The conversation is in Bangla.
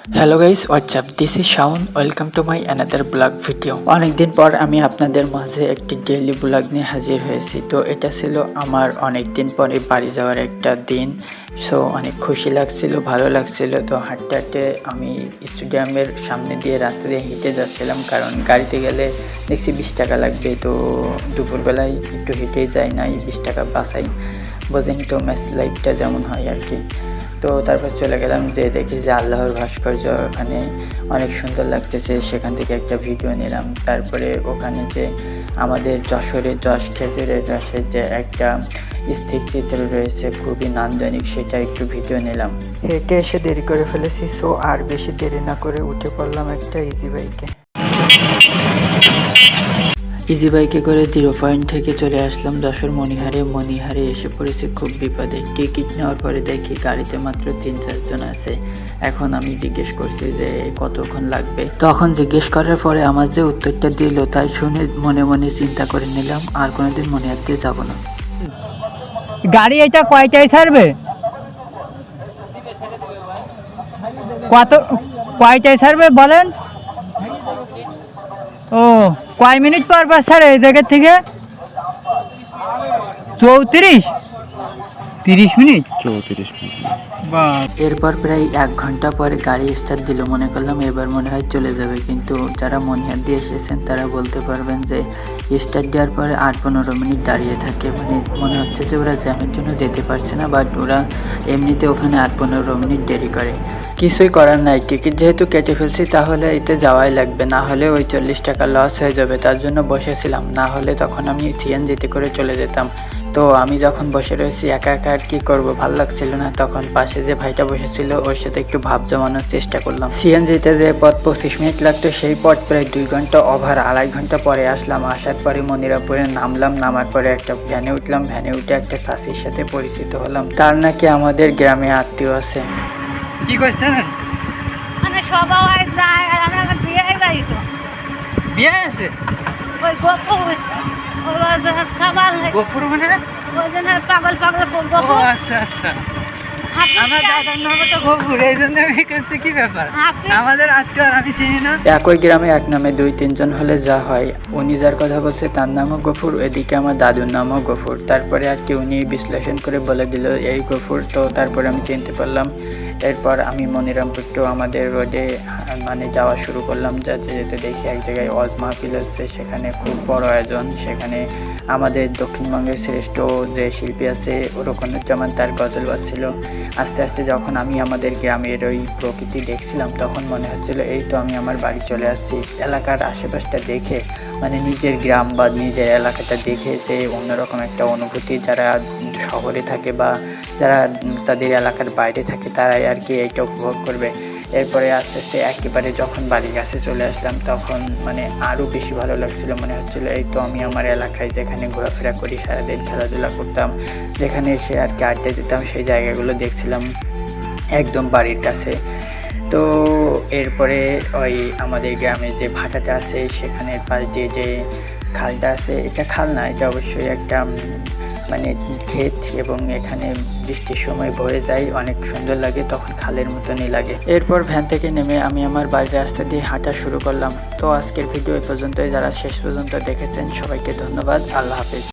Hello guys, WhatsApp, this is Shaon. Welcome to my another blog video. অনেকদিন পর আমি আপনাদের মাঝে একটি ডেইলি ব্লগ নিয়ে হাজির হয়েছি। তো এটা ছিল আমার অনেকদিন পরে বাড়ি যাওয়ার একটা দিন। সো অনেক খুশি লাগছিল, ভালো লাগছিল। তো হাঁটতে হাঁটতে আমি স্টেডিয়ামের সামনে দিয়ে রাস্তা দিয়ে হেঁটে যাচ্ছিলাম, কারণ গাড়িতে গেলে দেখছি 20 টাকা লাগবে। তো দুপুরবেলায় একটু হেঁটেই যাই, নাই 20 টাকা বাঁচাই। বোঝেনি তো, ম্যাচ লাইফটা যেমন হয় আর কি। তো তারপর চলে গেলাম, যে দেখি যে আল্লাহর ভাস্কর্য ওখানে অনেক সুন্দর লাগতেছে, সেখান থেকে একটা ভিডিও নিলাম। তারপরে ওখানে যে আমাদের যশোরের খেজুরের রসের যে একটা স্থির চিত্র রয়েছে, খুবই নান্দনিক, সেটা একটু ভিডিও নিলাম। হেঁটে এসে দেরি করে ফেলেছি, সো আর বেশি দেরি না করে উঠে পড়লাম একটা ইজি বাইকে। ইজি বাইকে করে 0 পয়েন্ট থেকে চলে আসলাম যশোর মণিহারে এসে পড়েছি খুব বিপদে। টিকিট নেওয়ার পরে দেখি গাড়িতে মাত্র 3-4 জন আছে। এখন আমি জিজ্ঞেস করছি যে কতক্ষণ লাগবে। তখন জিজ্ঞেস করার পরে আমার যে উত্তরটা দিল, তাই শুনে মনে মনে চিন্তা করে নিলাম আর কোনোদিন মনিহার দিয়ে যাব না। গাড়ি এটা কয়টায় ছাড়বে? কয়টায় ছাড়বে বলেন? ও, কয় মিনিট পর ছাড়ে এই জায়গার থেকে? 30 মিনিট। এরপর প্রায় 1 ঘন্টা পরে গাড়ি স্টার্ট দিল। মনে করলাম এবার মনে হয় চলে যাবে, কিন্তু যারা মনিহার দিয়ে এসেছেন তারা বলতে পারবেন যে স্টার্ট দেওয়ার পরে 8-15 মিনিট দাঁড়িয়ে থাকে। মনে হচ্ছে যে ওরা জ্যামের জন্য যেতে পারছে না, বাট ওরা এমনিতে ওখানে 8-15 মিনিট দেরি করে। কিছুই করার নাই, টিকিট যেহেতু কেটে ফেলছি তাহলে এতে যাওয়াই লাগবে, না হলে ওই 40 টাকা লস হয়ে যাবে। তার জন্য বসেছিলাম, না হলে তখন আমি সিএনজিতে করে চলে যেতাম। তো আমি যখন বসে রয়েছি একা একা, আর কি করবো, ভালো লাগছিল না। তখন পাশে যে ভাইটা বসেছিল ওর সাথে একটু ভাব জমানোর চেষ্টা করলাম। সিএনজিতে যে পথ 25 মিনিট লাগতো, সেই পথ প্রায় 2 ঘন্টা ওভার, 2.5 ঘন্টা পরে আসলাম। আসার পরে মনিরামপুরে নামলাম, নামার পরে একটা ভ্যানে উঠলাম। ভ্যানে উঠে একটা চাষির সাথে পরিচিত হলাম, তার নাকি আমাদের গ্রামে আত্মীয় আছে। কি করছেন? মানে সবাই যায় আর আমি আমার বিয়ে বাড়ি তো বিয়ে আছে? ওই গোপুর গোপুর মানে? ওই জন্য পাগল ও আচ্ছা আচ্ছা, আমার দাদার নামও তো গোপুর, এই জন্য আমি করছি কি ব্যাপার, আমাদের আত্মীয় আর আমি চিনি না। একই গ্রামে এক নামে 2-3 জন হলে যা হয়। উনি যার কথা বলছে তার নামও গফুর, এদিকে আমার দাদুর নামও গফুর। তারপরে আর কি উনি বিশ্লেষণ করে বলে দিল এই গফুর। তো তারপরে আমি চিনতে পারলাম। এরপর আমি মনিরামপুর টু আমাদের রোডে মানে যাওয়া শুরু করলাম। যেতে যেতে দেখি এক জায়গায় ওয়াজ মাহফিল হচ্ছে, সেখানে খুব বড় আয়োজন। সেখানে আমাদের দক্ষিণবঙ্গের শ্রেষ্ঠ যে শিল্পী আছে রোকনুজ্জামান, তার গজল বাজছিল। আস্তে আস্তে যখন আমি আমাদের গ্রামের ওই প্রকৃতি দেখছিলাম, তখন মনে হচ্ছিল এই তো আমি আমার বাড়ি চলে আসছি। এলাকার আশেপাশটা দেখে, মানে নিজের গ্রাম বা নিজের এলাকাটা দেখে যে অন্যরকম একটা অনুভূতি, যারা শহরে থাকে বা যারা তাদের এলাকার বাইরে থাকে তারাই আর কি এইটা উপভোগ করবে। এরপরে আস্তে আস্তে একেবারে যখন বাড়ির কাছে চলে আসলাম, তখন মানে আরও বেশি ভালো লাগছিল। মনে হচ্ছিলো এই তো আমি আমার এলাকায় যেখানে ঘোরাফেরা করি, সারাদিন খেলাধুলা করতাম, যেখানে এসে আর কি আড্ডা দিতাম, সেই জায়গাগুলো দেখছিলাম একদম বাড়ির কাছে। তো এরপরে ওই আমাদের গ্রামে যে ভাটাটা আছে, সেখানের পাশ দিয়ে যে খালটা আছে, এটা খাল না, এটা অবশ্যই একটা মানে ক্ষেত, এবং এখানে বৃষ্টির সময় ভরে যায়, অনেক সুন্দর লাগে, তখন খালের মতনই লাগে। এরপর ভ্যান থেকে নেমে আমি আমার বাড়ির রাস্তা দিয়ে হাঁটা শুরু করলাম। তো আজকের ভিডিও এই পর্যন্তই। যারা শেষ পর্যন্ত দেখেছেন সবাইকে ধন্যবাদ। আল্লাহ হাফেজ।